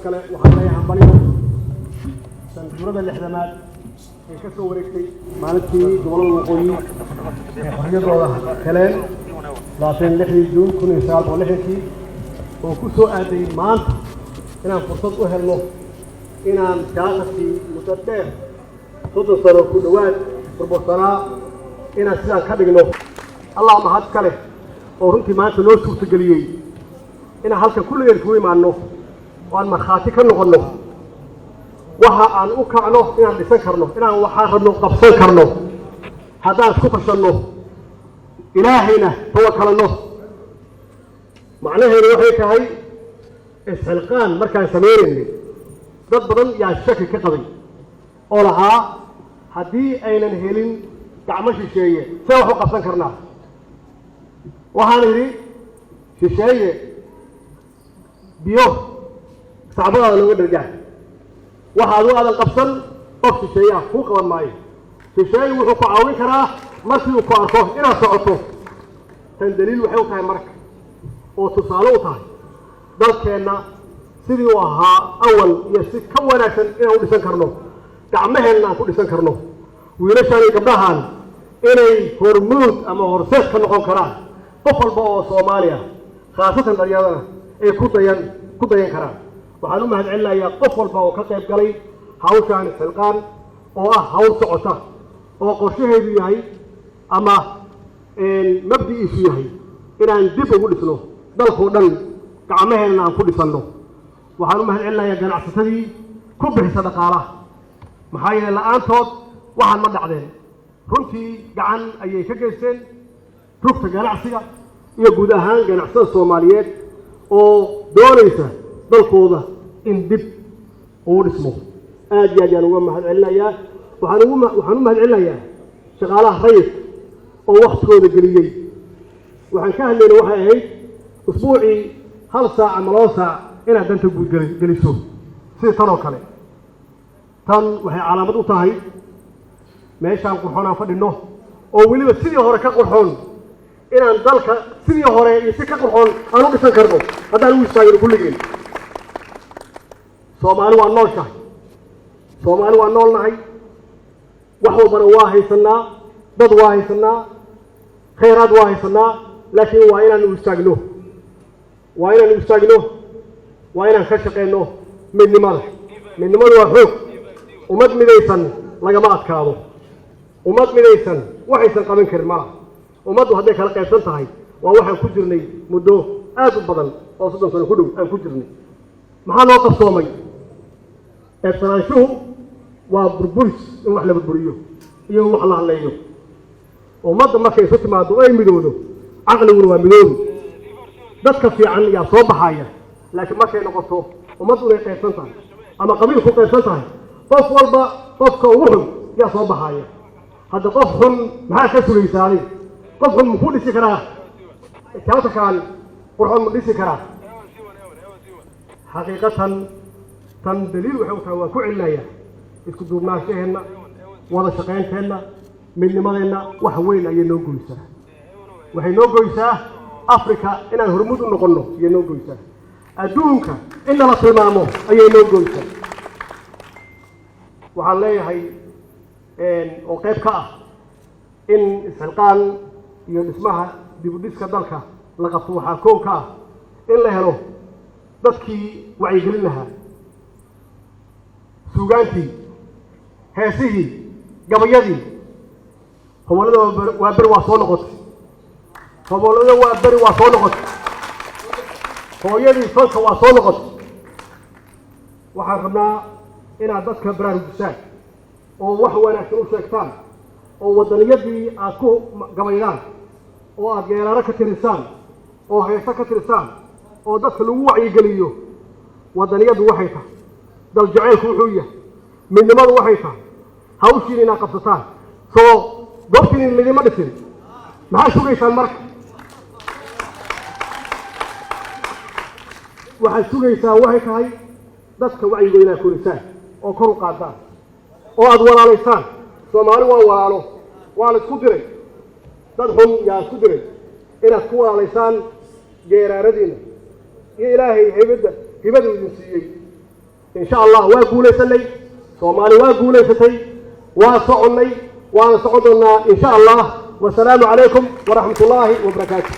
kale waxaan leeyahay hambalyo sanadurada lixdamaad ee ka soo wareegtay maalintii gobolada waqooyi ee xorriyadooda heleen 26 Juun 1960 oo ku soo aaday maanta inaan fursad u helno inaan jaaqadkii muddo dheer 30 sano ku dhawaad burbursanaa inaan sidaan ka dhigno allah mahad kale oo runtii maanta noo suurtageliyey inaan halkan kulligeen ku imaanno oo aan markhaati ka noqonno waxa aan u kacno inaan dhisan karno inaan waxaan rabno qabsan karno haddaan isku tashanno ilaahayna tawakkalno macnaheedu waxay tahay isxilqaan markaan sameynayno dad badan yaa shaki ka qabay oo lahaa haddii aynan helin gacmo shisheeye see wax u qabsan karnaa waxaan idhi shisheeye biyo sacbadaada looga dhargaa waxa adu aadan qabsan qof shisheeyaha kuu qaban maayo shisheeye wuxuu ku caawin karaa markii uu ku arko inaad socoto tan daliil waxay u tahay marka oo tusaale u tahay dalkeenna sidii uu ahaa awal iyo si ka wanaagsan inaan u dhisan karno gacmaheenna aan ku dhisan karno wiilashaan iyo gabdhahan inay hormuud ama horseed ka noqon karaan qof walba oo Soomaali ah khaasatan dhalinyarada ay ku dayan karaan waxaan u mahadcelinayaa qof walba oo ka qayb galay hawshan xilqaan oo ah hawl socota oo qorshaheedu yahay ama mabdi'iisu yahay inaan dib ugu dhisno dalkoo dhan gacmaheenna aan ku dhisanno waxaan u mahadcelinayaa ganacsatadii ku bixisa dhaqaalaha maxaa yeelay la'aantood waxaan ma dhacdeen runtii gacan ayay ka geysteen rugta ganacsiga iyo guud ahaan ganacsada Soomaaliyeed oo doonaysa dalkooda in dib uu dhismo aad iyo aad ayaan uga mahadcelinayaa waxaan u mahadcelinayaa shaqaalaha rayidka oo waqtigooda geliyey waxaan ka hadlaynay waxay ahayd usbuucii 1 saac ama 2 saac inaad danta guud geliso sida tan oo kale tan waxay calaamad u tahay meeshaan qurxoon aan fadhino oo weliba sidii hore ka qurxoon inaan dalka sidii hore iyo si ka qurxoon aan u dhisan karno haddaan u istaagno kulligeen Soomaali waa nooshahay Soomaali waa noolnahay wax walbana waa haysanaa dad waa haysanaa khayraad waa haysanaa laakiin waa inaan u istaagno waa inaan ka shaqeyno midnimadu waa xoog ummad midaysan lagama adkaado ummad midaysan waxaysan qaban karin malaha ummaddu hadday kala qaybsan tahay waa waxaan ku jirnay muddo aad u badan oo 30 sano ku dhow aan ku jirnay maxaa loo qabsoomay eebsanaanshuhu waa burburis in wax la burburiyo iyo wax la hadleeyo ummadda markay isu timaado ay midoodo caqliguna waa midoobi dadka fiican yaa soo baxaya laakiin markay noqoto ummaddu inay qaybsan tahay ama qabiil ku qaybsan tahay qof walba qofka ugu xun yaa soo baxaya hadda qof xun maxaa ka sugaysaanay qof xun muxuu dhisi karaa taata kaan qurxoon ma dhisi karaa xaqiiqatan tan daliil waxay u tahay waa ku celinaya isku duubnaanshaheenna wada shaqaynteenna midnimadeenna wax weyn ayay noo goysaa waxay noo goysaa Afrika inaan hormuud u noqonno ayay noo goysaa adduunka in la tilmaamo ayay noo goysaa waxaan leeyahay oo qayb ka ah in isxilqaan iyo dhismaha dib u dhiska dalka la qabto waxaa koow ka ah in la helo dadkii wacyigelin lahaa suugaantii heesihii gabayadii hawlada waa beri waa soo noqotay hooyadii falka waa soo noqotay waxaan rabnaa inaad dadka baraarujisaan oo wax wanaagsan u sheegtaan oo wadaniyadii aad ku gabaydaan oo aad geeraaro ka tirisaan oo heeso ka tirisaan oo dadka lagu wacyigeliyo wadaniyadu waxay tahay dal jaceylku wuxuu yahay midnimadu waxay tahay hawshiin inaad qabsataan soo goobtiin lidima dhisin maxaa sugaysaan marka waxaad sugaysaa waxay tahay dadka wacyigooda inaad korisaan oo kor u qaadaan oo aad walaalaysaan Soomaali waa walaalo waa la isku diray dad xun yaa isku diray inaad ku walaalaysaan geeraaradiina iyo ilaahay hibada idin siiyey إن شاء الله وأقول سني صومالي وأقول ستي وصعني وصعدنا إن شاء الله. والسلام عليكم ورحمة الله وبركاته.